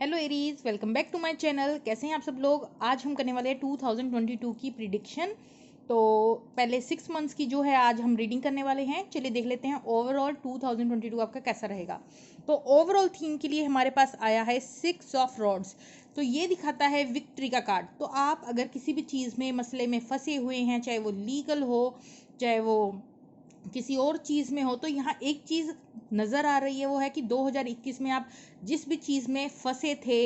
Hello Aries, welcome back to my channel. कैसे हैं आप सब लोग। आज हम करने वाले हैं 2022 की प्रिडिक्शन। तो पहले 6 मंथ्स की जो है आज हम रीडिंग करने वाले हैं। चलिए देख लेते हैं ओवरऑल 2022 आपका कैसा रहेगा। तो ओवरऑल थीम के लिए हमारे पास आया है 6 ऑफ रॉड्स। तो ये दिखाता है विक्ट्री का कार्ड। तो आप अगर किसी भी चीज़ में मसले में फंसे हुए हैं, चाहे वो लीगल हो, चाहे वो किसी और चीज़ में हो, तो यहाँ एक चीज़ नज़र आ रही है, वो है कि 2021 में आप जिस भी चीज़ में फंसे थे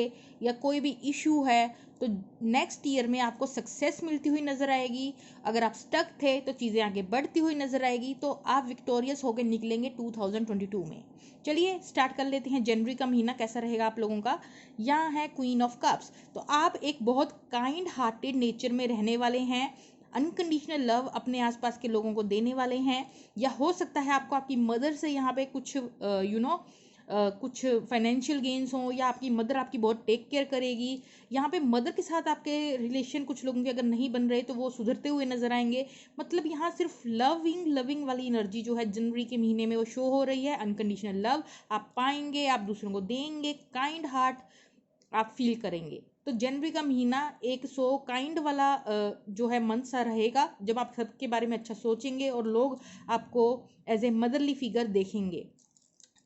या कोई भी इशू है, तो नेक्स्ट ईयर में आपको सक्सेस मिलती हुई नज़र आएगी। अगर आप स्टक थे तो चीज़ें आगे बढ़ती हुई नज़र आएगी, तो आप विक्टोरियस होकर निकलेंगे 2022 में। चलिए स्टार्ट कर लेते हैं। जनवरी का महीना कैसा रहेगा आप लोगों का। यहाँ है क्वीन ऑफ कप्स। तो आप एक बहुत काइंड हार्टेड नेचर में रहने वाले हैं। अनकंडीशनल लव अपने आसपास के लोगों को देने वाले हैं। या हो सकता है आपको आपकी मदर से यहाँ पे कुछ कुछ फाइनेंशियल गेन्स हो, या आपकी मदर आपकी बहुत टेक केयर करेगी। यहाँ पे मदर के साथ आपके रिलेशन कुछ लोगों के अगर नहीं बन रहे तो वो सुधरते हुए नजर आएंगे। मतलब यहाँ सिर्फ लविंग वाली एनर्जी जो है जनवरी के महीने में वो शो हो रही है। अनकंडीशनल लव आप पाएंगे, आप दूसरों को देंगे, काइंड हार्ट आप फील करेंगे। तो जनवरी का महीना एक सो काइंड वाला जो है मंथ सा रहेगा, जब आप सबके बारे में अच्छा सोचेंगे और लोग आपको एज ए मदरली फिगर देखेंगे।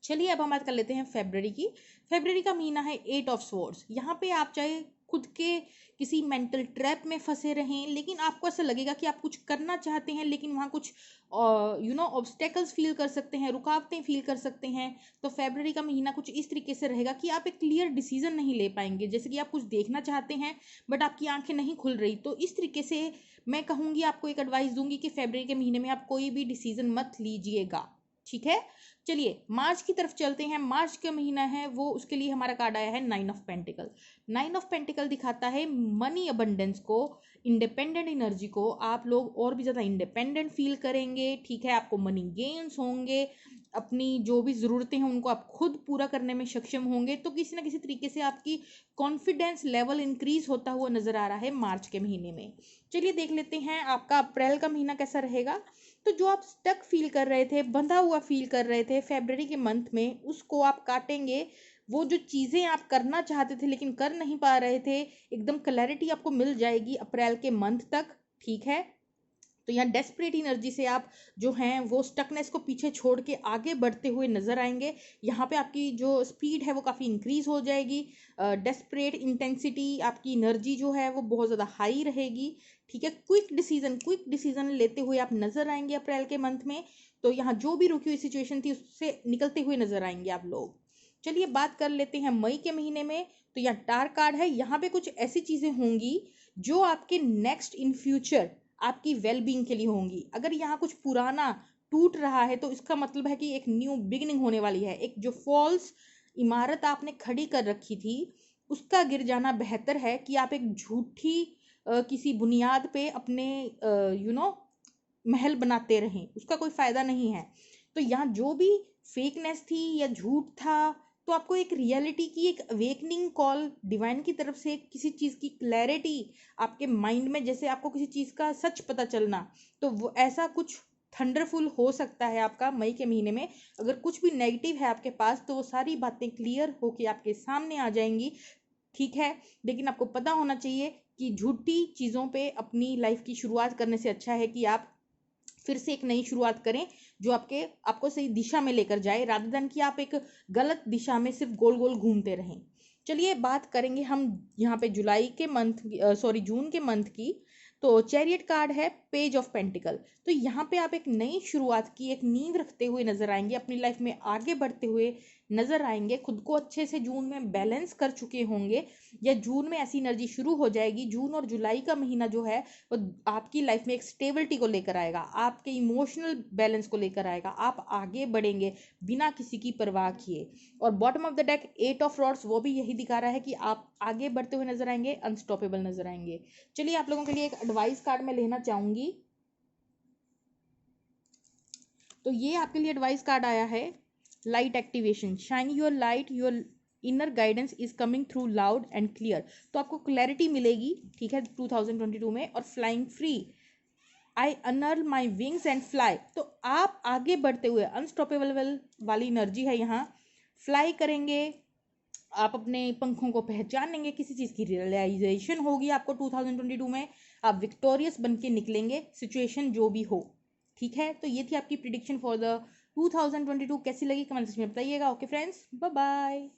चलिए अब हम बात कर लेते हैं फेब्रवरी की। फेब्रवरी का महीना है 8 ऑफ स्वॉर्ड्स। यहाँ पे आप चाहे खुद के किसी मेंटल ट्रैप में फंसे रहें, लेकिन आपको ऐसा लगेगा कि आप कुछ करना चाहते हैं, लेकिन वहाँ कुछ ऑब्स्टेकल्स फील कर सकते हैं, रुकावटें फील कर सकते हैं। तो फेब्रवरी का महीना कुछ इस तरीके से रहेगा कि आप एक क्लियर डिसीजन नहीं ले पाएंगे। जैसे कि आप कुछ देखना चाहते हैं बट आपकी आंखें नहीं खुल रही। तो इस तरीके से मैं कहूँगी, आपको एक एडवाइस दूंगी कि फेब्रवरी के महीने में आप कोई भी डिसीजन मत लीजिएगा, ठीक है। चलिए मार्च की तरफ चलते हैं। मार्च का महीना है वो, उसके लिए हमारा कार्ड आया है 9 ऑफ पेंटिकल। 9 ऑफ पेंटिकल दिखाता है मनी अबंडेंस को, इंडिपेंडेंट एनर्जी को। आप लोग और भी ज़्यादा इंडिपेंडेंट फील करेंगे, ठीक है। आपको मनी गेन्स होंगे, अपनी जो भी ज़रूरतें हैं उनको आप खुद पूरा करने में सक्षम होंगे। तो किसी ना किसी तरीके से आपकी कॉन्फिडेंस लेवल इंक्रीज होता हुआ नज़र आ रहा है मार्च के महीने में। चलिए देख लेते हैं आपका अप्रैल का महीना कैसा रहेगा। तो जो आप स्टक फील कर रहे थे, बंधा हुआ फील कर रहे थे फेब्रवरी के मंथ में, उसको आप काटेंगे। वो जो चीज़ें आप करना चाहते थे लेकिन कर नहीं पा रहे थे, एकदम क्लैरिटी आपको मिल जाएगी अप्रैल के मंथ तक, ठीक है। तो यहाँ डेस्परेट एनर्जी से आप जो हैं वो स्टकनेस को पीछे छोड़ के आगे बढ़ते हुए नजर आएंगे। यहाँ पे आपकी जो स्पीड है वो काफ़ी इंक्रीज हो जाएगी। डेस्परेट इंटेंसिटी, आपकी एनर्जी जो है वो बहुत ज़्यादा हाई रहेगी, ठीक है। क्विक डिसीजन लेते हुए आप नजर आएंगे अप्रैल के मंथ में। तो यहाँ जो भी रुकी हुई सिचुएशन थी उससे निकलते हुए नजर आएंगे आप लोग। चलिए बात कर लेते हैं मई के महीने में। तो यहाँ टार कार्ड है। यहाँ पे कुछ ऐसी चीज़ें होंगी जो आपके नेक्स्ट इन फ्यूचर आपकी वेलबींग के लिए होंगी। अगर यहाँ कुछ पुराना टूट रहा है तो इसका मतलब है कि एक न्यू बिगिनिंग होने वाली है। एक जो फॉल्स इमारत आपने खड़ी कर रखी थी उसका गिर जाना बेहतर है कि आप एक झूठी किसी बुनियाद पे अपने महल बनाते रहें, उसका कोई फायदा नहीं है। तो यहाँ जो भी फेकनेस थी या झूठ था, तो आपको एक रियलिटी की एक अवेकनिंग कॉल डिवाइन की तरफ से, किसी चीज़ की क्लैरिटी आपके माइंड में, जैसे आपको किसी चीज़ का सच पता चलना, तो वो ऐसा कुछ थंडरफुल हो सकता है आपका मई के महीने में। अगर कुछ भी नेगेटिव है आपके पास तो वो सारी बातें क्लियर होके आपके सामने आ जाएंगी, ठीक है। लेकिन आपको पता होना चाहिए कि झूठी चीज़ों पे अपनी लाइफ की शुरुआत करने से अच्छा है कि आप फिर से एक नई शुरुआत करें जो आपको सही दिशा में लेकर जाए, रादर देन कि आप एक गलत दिशा में सिर्फ गोल गोल घूमते रहें। चलिए बात करेंगे हम यहाँ पे जून के मंथ की। तो चैरियट कार्ड है पेज ऑफ पेंटिकल। तो यहाँ पे आप एक नई शुरुआत की एक नींव रखते हुए नजर आएंगे, अपनी लाइफ में आगे बढ़ते हुए नजर आएंगे। खुद को अच्छे से जून में बैलेंस कर चुके होंगे, या जून में ऐसी एनर्जी शुरू हो जाएगी। जून और जुलाई का महीना जो है वो आपकी लाइफ में एक स्टेबिलिटी को लेकर आएगा, आपके इमोशनल बैलेंस को लेकर आएगा। आप आगे बढ़ेंगे बिना किसी की परवाह किए। और bottom of the deck 8 of rods, वो भी यही दिखा रहा है कि आप आगे बढ़ते हुए नजर आएंगे, अनस्टॉपेबल नजर आएंगे। चलिए आप लोगों के लिए एक एडवाइस कार्ड मैं लेना चाहूंगी। तो ये आपके लिए एडवाइस कार्ड आया है light activation. Shine your light, your inner guidance is coming through loud and clear. तो आपको क्लैरिटी मिलेगी, ठीक है, 2022 में। और flying free, I unfurl my wings and fly. तो आप आगे बढ़ते हुए अनस्टॉपेबल वाली एनर्जी है यहाँ, फ्लाई करेंगे, आप अपने पंखों को पहचानेंगे, किसी चीज़ की रियलाइजेशन होगी आपको 2022 में, आप विक्टोरियस बन के निकलेंगे सिचुएशन जो भी हो। ठीक है, तो ये थी आपकी प्रिडिक्शन फॉर द 2022। कैसी लगी कमेंट सेक्शन में बताइएगा। Okay friends, bye bye.